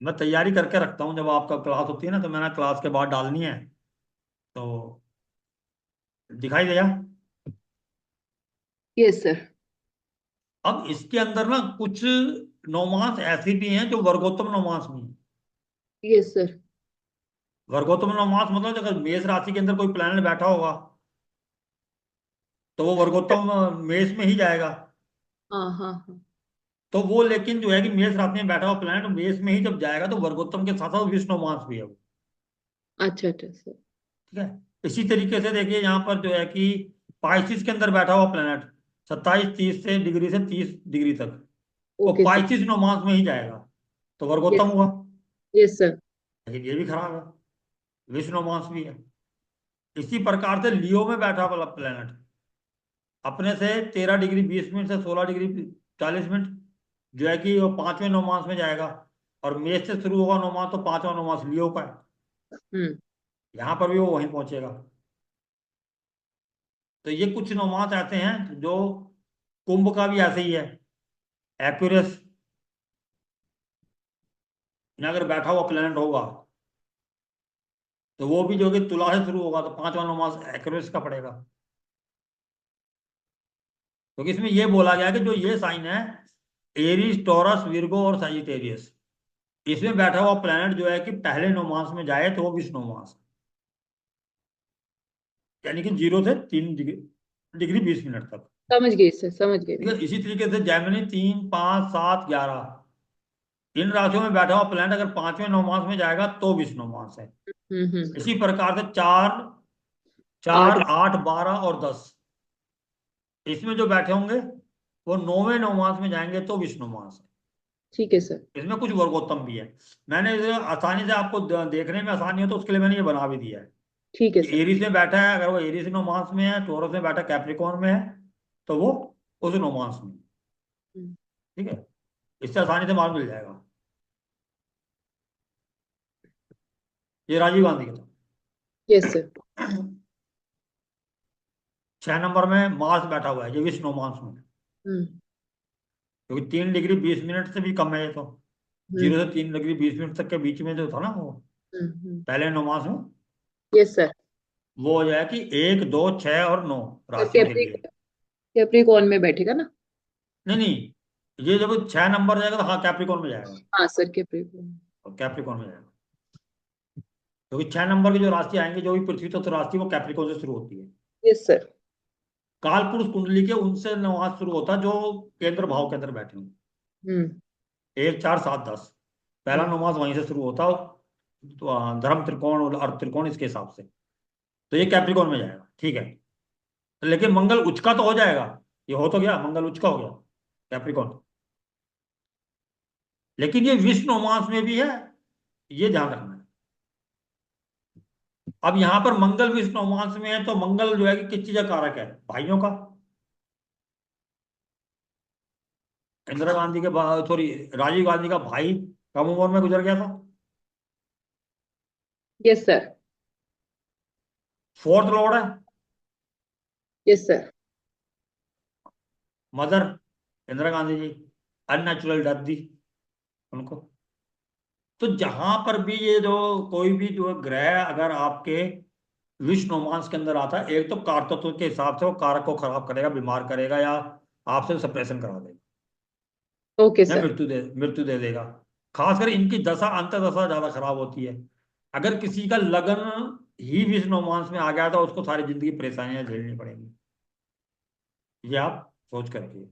मैं तैयारी करके रखता हूँ, जब आपका क्लास होती है ना तो मैंने क्लास के बाद डालनी है। तो दिखाई दिया। Yes sir. अब इसके अंदर ना कुछ नौमास ऐसे भी हैं जो वर्गोत्तम नौमास भी हैं। Yes sir. वर्गोत्तम नौमास मतलब अगर मेष राशि के अंदर कोई प्लैनेट बैठा होगा तो वो वर्गोत्तम मेष में ही जाएगा। हाँ हाँ हाँ। तो वो लेकिन जो है कि मेष राशि में बैठा हुआ प्लैनेट मेष में ही जब जाएगा तो वर्गोत्तम के साथ साथ विष्णु नौमास भी है वो। अच्छा अच्छा सर। ठीक है। इसी तरीके से देखिए यहाँ पर जो है कि पाइसिस के अंदर बैठा हुआ प्लैनेट 27-30 डिग्री से 30 डिग्री तक वो ओके सर। पाइसिस नौमास में ही जाएगा तो वर्गोत्तम यस। हुआ। Yes sir. लेकिन ये भी खराब है, विष्णु नौमास भी है। इसी प्रकार से लियो में बैठा वाला प्लैनेट अपने से 13 डिग्री 20 मिनट से 16 डिग्री 40 मिनट जो है कि वो पांचवें नौमास में जाएगा। और मेष से शुरू होगा नौमास तो पांचवा नौमास लियो का है। हम्म। यहाँ पर भी वो वहीं पहुंचेगा। तो ये कुछ नौमास ऐसे हैं जो कुंभ का भी ऐसे ही है। एक्यूरस में अगर बैठा हुआ प्लेनेट होगा तो वो भी जो कि तुला से शुरू होगा तो पांचवा नौमास एक्यूरस का पड़ेगा। क्योंकि इसमें ये बोला गया है कि जो ये साइन है एरीज टॉरस विर्गो और सजिटेरियस इसमें बैठा हुआ प्लेनेट जो है कि पहले नौमास में जाए तो वो विष्णु नौमास यानी कि 0 से 3 डिग्री 20 मिनट तक। समझ गई सर, समझ गई ठीक है। मैं। इसी तरीके से जैमिनी 3 5 7 11 इन राशियों में बैठा हुआ प्लेनेट अगर पांचवें नौमास में जाएगा तो विष्णु नौमास है। हम्म। इसी प्रकार से चार आठ। 4 8 12 और 10 इसमें जो बैठे होंगे वो नौवें नौमास में जाएंगे तो विष्णु मास है। ठीक है सर। इसमें कुछ वर्गोत्तम भी है। मैंने इसे आसानी से आपको देखने में आसानी हो तो उसके लिए मैंने ये बना भी दिया है ठीक है कि सर। एरीज में बैठा है, अगर वो एरीज नौमास में है, टोरस में बैठा कैप्रिकॉर्न में है तो वो उस नौमास में। ठीक है। इससे आसानी से मालूम मिल जाएगा। ये राजीव गांधी का यस सर। था। 6 नंबर में मार्स बैठा हुआ है, ये विष्णु नौमास में है। हम्म क्योंकि 3 डिग्री 20 मिनट से भी कम है ये तो। हम्म 0 से 3 डिग्री 20 मिनट तक के बीच में जो था ना वो हम्म। पहले नौमास में यस सर। वो हो जाए कि 1 2 6 और 9 सर राशियों के लिए। कैप्रिकॉर्न में बैठेगा ना? नहीं नहीं, ये जब 6 नंबर जाएगा तो हाँ कैप्रिकॉर्न में जाएगा। हाँ सर, कैप्रिकॉर्न। और कैप्रिकॉर्न में जाएगा क्योंकि 6 नंबर की जो राशि आएंगे जो भी पृथ्वी तत्व राशि वो कैप्रिकॉर्न से शुरू होती है। Yes sir. काल पुरुष कुंडली के उनसे नवाज शुरू होता है जो केंद्र भाव के अंदर बैठे हैं। हम्म 1 4 7 10 पहला हम्म। नमाज वहीं से शुरू होता है। तो धर्म त्रिकोण और अर्थ त्रिकोण इसके हिसाब से तो ये कैप्रिकॉर्न में जाएगा। ठीक है। लेकिन मंगल उच्च का तो हो जाएगा। ये हो तो गया, मंगल उच्च का हो गया कैप्रिकॉर्न। लेकिन ये विष्णु मास में भी है, ये ध्यान रखना है। अब यहां पर मंगल विष्णु मास में है तो मंगल जो है कि किस चीज का कारक है? भाइयों का। इंदिरा गांधी के सॉरी राजीव गांधी का भाई कम उम्र में गुजर गया था। Yes sir. फोर्थ लॉर्ड है yes sir. Mother Indira Gandhi ji, unnatural death दी उनको। तो जहां पर भी ये जो कोई भी जो ग्रह अगर आपके विष्णु नोमांस के अंदर आता है एक तो कारतत्व के हिसाब से वो कारक को खराब करेगा, बीमार करेगा या आपसे सप्रेशन करा देगा ओके या सर। मृत्यु दे देगा। खासकर इनकी दशा अंतर्दशा ज्यादा खराब होती है। अगर किसी का लगन ही विष्णु नोमांस में आ गया तो उसको सारी जिंदगी परेशानियां झेलनी पड़ेंगी। ये आप सोच करके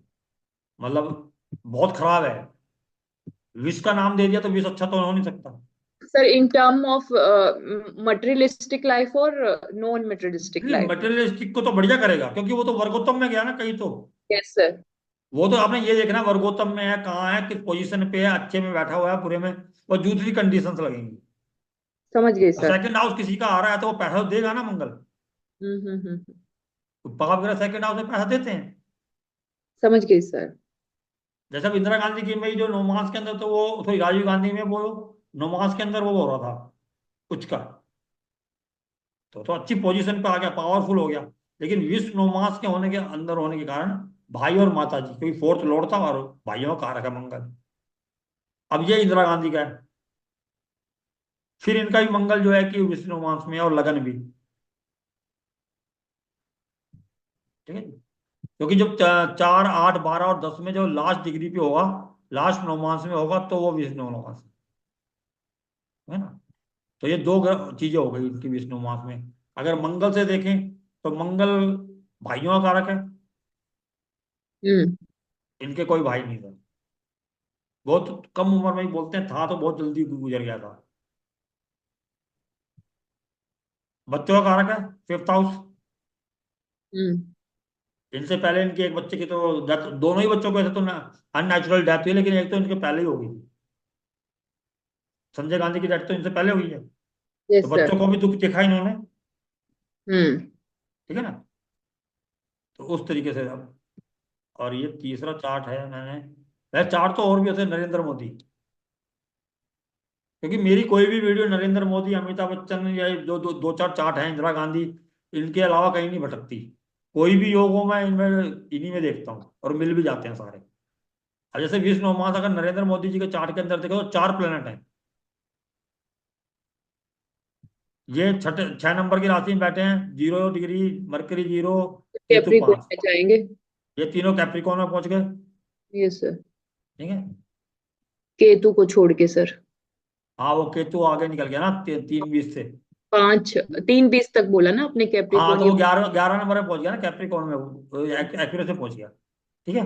मतलब बहुत खराब है। विष का नाम दे दिया तो विष अच्छा तो हो नहीं सकता। Sir, in term of materialistic life और नॉन मटेरियलिस्टिक नहीं लाइफ। मटेरियलिस्टिक को तो बढ़िया करेगा क्योंकि वो तो वर्गोत्तम में गया ना कहीं तो। Yes sir. वो तो आपने ये देखना वर्गोत्तम में है, कहाँ है, किस पोजीशन पे है, अच्छे में बैठा हुआ है बुरे में। वो दूसरी कंडीशंस लगेंगी। समझ गई और सर। सेकंड हाउस किसी का आ रहा है तो वो पैसा तो देगा ना मंगल। हम्म। तो पाप ग्रह सेकंड हाउस में पैसा देते हैं। समझ गई सर। जैसे अब इंदिरा गांधी की में जो नौमास के अंदर तो वो सॉरी राजीव गांधी में वो नौमास के अंदर वो हो रहा था कुछ का। तो अच्छी पोजीशन पे आ गया, पावरफुल हो गया। लेकिन विश्व नौमास के होने के अंदर होने के कारण भाई और माता जी क्योंकि फोर्थ लॉर्ड था और भाइयों का कारक है मंगल। अब ये इंदिरा गांधी का है फिर इनका भी मंगल जो है कि विष्णु मास में है, और लगन भी। ठीक है। क्योंकि जब 4, 8, 12 और 10 में जो लास्ट डिग्री पे होगा, लास्ट नौमांस में होगा, तो वो विष्णु नौमांस है ना। तो ये दो चीजें हो गई इनकी विष्णु मास में। अगर मंगल से देखें तो मंगल भाइयों का कारक है। हम्म। इनके कोई भाई नहीं था, बहुत कम उम्र में ही बोलते हैं, था तो बहुत जल्दी गुजर गया था। बच्चों का कारक है, फिफ्थ हाउस। हम्म। इनसे पहले इनके एक बच्चे की तो डेथ, दोनों ही बच्चों को ऐसे तो अननेचुरल डेथ हुई, लेकिन एक तो इनके पहले ही हो गई। संजय गांधी की डेथ तो इनसे पहले हुई है। तो यस सर। बच्चों को भी दुख दिखा इन्होंने। हम्म। ठीक है ना। तो उस तरीके से अब, और ये तीसरा चार्ट है मैंने, वह चार्ट तो और भी होते हैं, नरेंद्र मोदी। क्योंकि मेरी कोई भी वीडियो नरेंद्र मोदी, अमिताभ बच्चन, या जो दो दो चार चार्ट हैं, इंदिरा गांधी, इनके अलावा कहीं नहीं भटकती। कोई भी योग हो मैं इनमें, इन्हीं में देखता हूँ, और मिल भी जाते हैं सारे। अब जैसे विष्णु मास अगर नरेंद्र मोदी जी के चार्ट के अंदर देखो तो 4 प्लेनेट हैं। ये छठे 6 नंबर की राशि में बैठे हैं, 0 डिग्री मरकरी 0, केतु कैप्रिकॉर्न 5। में जाएंगे। ये तीनों कैप्रिकॉर्न में पहुंच गए। Yes sir. ठीक है। केतु को छोड़ के सर। हाँ वो केतु आगे निकल गया ना, 3 20 से। 5, 3:20 तक बोला ना आपने हाँ कैप्रिकॉर्न तो ये। वो 11 11 नंबर में पहुंच गया ना कैप्रिकॉर्न में, वो एक्यूरेट से पहुंच गया। ठीक है।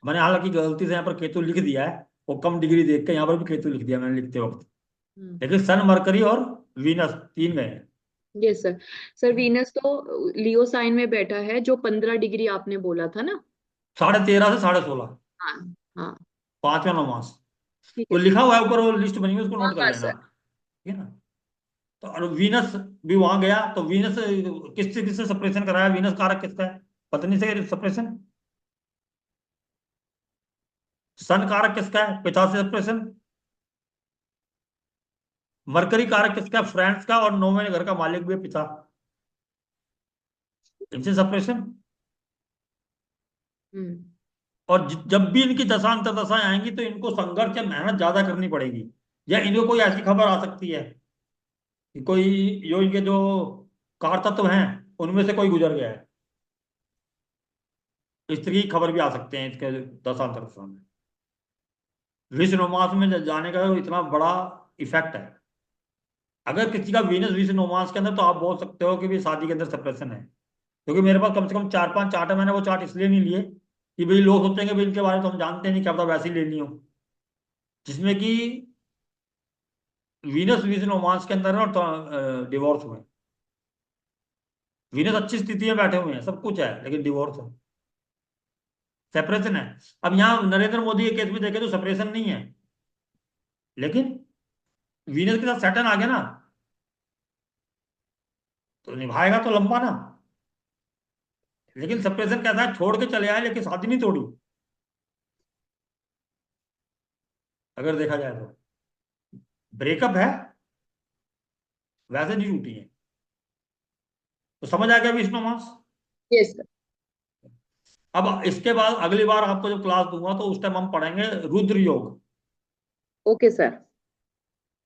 मैंने हालांकि गलती से यहाँ पर केतु लिख दिया है, वो कम डिग्री देख के यहाँ पर भी केतु लिख दिया मैंने लिखते वक्त। हम्म। लेकिन सन, मरकरी और वीनस तीन गए हैं। Yes sir. सर ठीक है। वीनस तो लियो साइन में बैठा है, जो 15 डिग्री आपने बोला था ना। 13 से 16.5, हाँ। हाँ। पांचवा नौमास। ठीक वो है सर। लिखा हुआ है ऊपर, वो लिस्ट बनी हुई है, उसको हाँ नोट कर हाँ लेना। सर। ठीक है ना। तो और वीनस भी वहां गया, तो वीनस किससे किससे सेपरेशन कराया, वीनस कारक किसका है, पत्नी से सेपरेशन। सन कारक किसका है, पिता से सेपरेशन। मरकरी कारक किसका है, फ्रेंड्स का, और नौवें घर का मालिक भी है पिता, इनसे सेपरेशन। हम्म। और जब भी इनकी दशांतर दशाएं आएंगी तो इनको संघर्ष या मेहनत ज्यादा करनी पड़ेगी, या इनको कोई ऐसी खबर आ सकती है कि कोई, जो इनके जो कार तत्व हैं उनमें से कोई गुजर गया है। इस तरह की खबर भी आ सकते हैं इसके दशांतर दशा में। विष्णु मास में जाने का इतना बड़ा इफेक्ट है। अगर किसी का वीनस विष्णु मास के अंदर, तो आप बोल सकते हो कि भी शादी के अंदर सेपरेशन है। क्योंकि मेरे पास कम से कम 4 5 चार्ट है, मैंने वो चार्ट इसलिए नहीं लिए कि भाई लोग सोचेंगे भाई इनके बारे में तो हम जानते नहीं, क्या पता वैसे ही ले ली हो, जिसमें कि वीनस विष्णु मास के अंदर है, और तो डिवोर्स हुए। वीनस अच्छी स्थिति में बैठे हुए हैं, सब कुछ है, लेकिन डिवोर्स है, सेपरेशन है। अब यहाँ नरेंद्र मोदी के केस में देखें तो सेपरेशन नहीं है, लेकिन वीनस के साथ सैटर्न आ गया ना, तो निभाएगा तो लंबा ना। लेकिन सेपरेशन कैसा है, छोड़ के चले आए लेकिन शादी नहीं तोड़ी, अगर देखा जाए तो ब्रेकअप है, वैसे नहीं टूटी है। तो समझ आ गया विष्णु मास। Yes sir. अब इसके बाद अगली बार आपको जब क्लास दूंगा तो उस टाइम हम पढ़ेंगे रुद्र योग। Okay sir.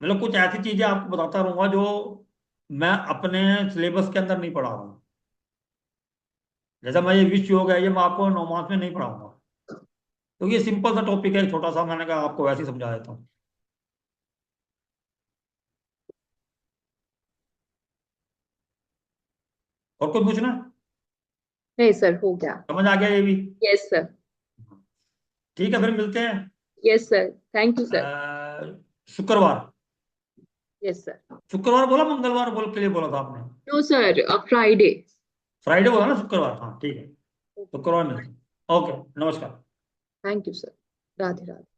मतलब कुछ ऐसी चीजें आपको बताता रहूंगा जो मैं अपने सिलेबस के अंदर नहीं पढ़ा रहा हूँ। जैसा मैं ये विश्व योग है, ये मैं आपको 9 मास में नहीं पढ़ाऊंगा, क्योंकि ये सिंपल सा टॉपिक है, छोटा सा, मैंने कहा आपको वैसे ही समझा देता हूँ। और कोई पूछना? नहीं सर, हो गया। समझ आ गया ये भी? Yes sir. ठीक है, फिर मिलते हैं yes sir, thank you sir. शुक्रवार। Yes sir. शुक्रवार बोला, मंगलवार बोल के लिए बोला था आपने? No sir, Friday. फ्राइडे बोला ना, शुक्रवार, हाँ ठीक है। शुक्रवार मिलते हैं। ओके, नमस्कार। Thank you sir. Radhe Radhe.